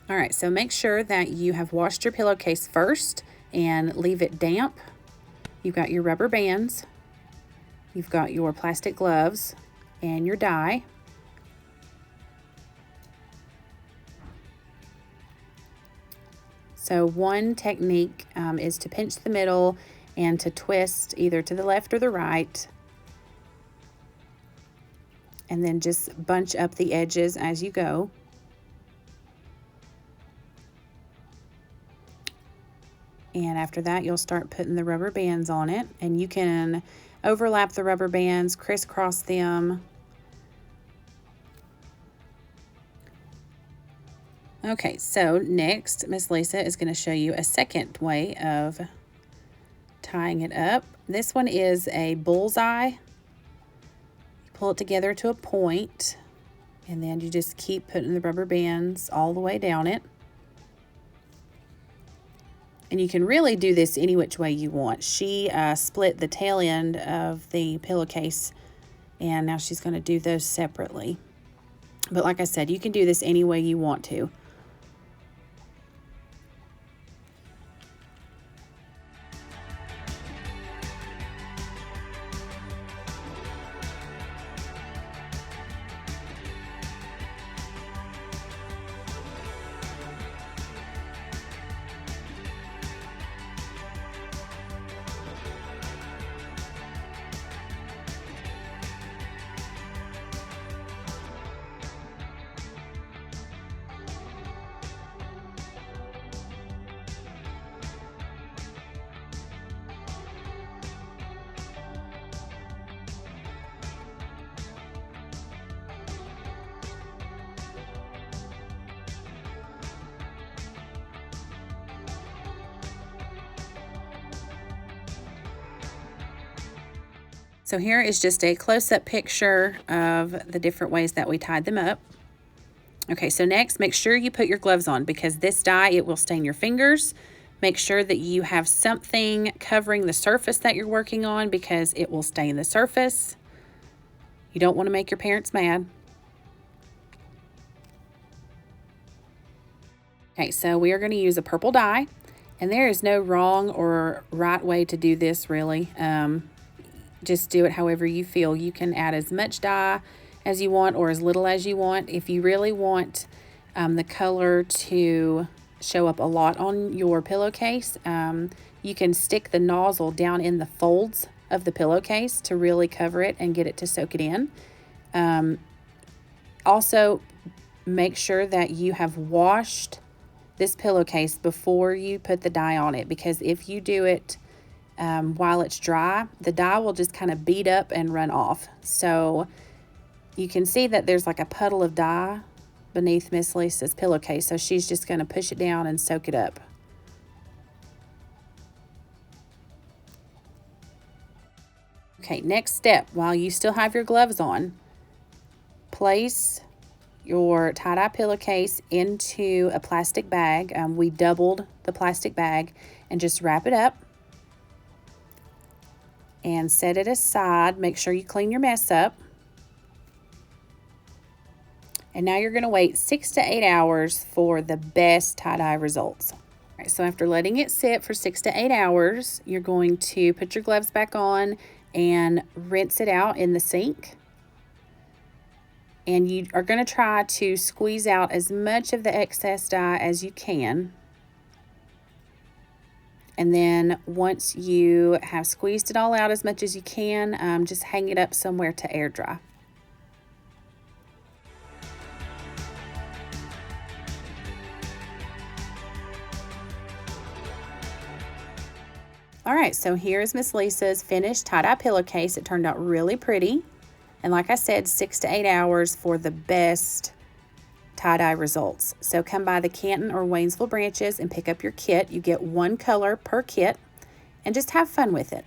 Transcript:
All right, so make sure that you have washed your pillowcase first and leave it damp. You've got your rubber bands, you've got your plastic gloves, and your dye. So one technique is to pinch the middle and to twist either to the left or the right. And then just bunch up the edges as you go. And after that, you'll start putting the rubber bands on it. And you can overlap the rubber bands, crisscross them. Okay, so next, Miss Lisa is going to show you a second way of tying it up. This one is a bullseye. You pull it together to a point, and then you just keep putting the rubber bands all the way down it. And you can really do this any which way you want. She split the tail end of the pillowcase, and now she's going to do those separately. But like I said, you can do this any way you want to. So here is just a close-up picture of the different ways that we tied them up. Okay, so next, make sure you put your gloves on because this dye, it will stain your fingers. Make sure that you have something covering the surface that you're working on because it will stain the surface. You don't want to make your parents mad. Okay, so we are going to use a purple dye, and there is no wrong or right way to do this really. Just do it however you feel. You can add as much dye as you want or as little as you want. If you really want the color to show up a lot on your pillowcase, you can stick the nozzle down in the folds of the pillowcase to really cover it and get it to soak it in. Also, make sure that you have washed this pillowcase before you put the dye on it, because if you do it while it's dry, the dye will just kind of bead up and run off. So you can see that there's like a puddle of dye beneath Miss Lisa's pillowcase. So she's just going to push it down and soak it up. Okay, next step, while you still have your gloves on, place your tie-dye pillowcase into a plastic bag. We doubled the plastic bag, and just wrap it up and set it aside. Make sure you clean your mess up. And now you're going to wait 6 to 8 hours for the best tie-dye results. All right, so after letting it sit for 6 to 8 hours, you're going to put your gloves back on and rinse it out in the sink. And you are going to try to squeeze out as much of the excess dye as you can. And then once you have squeezed it all out as much as you can, just hang it up somewhere to air dry. All right, so here's Miss Lisa's finished tie-dye pillowcase. It turned out really pretty. And like I said, 6 to 8 hours for the best tie-dye results. So come by the Canton or Waynesville branches and pick up your kit. You get one color per kit, and just have fun with it.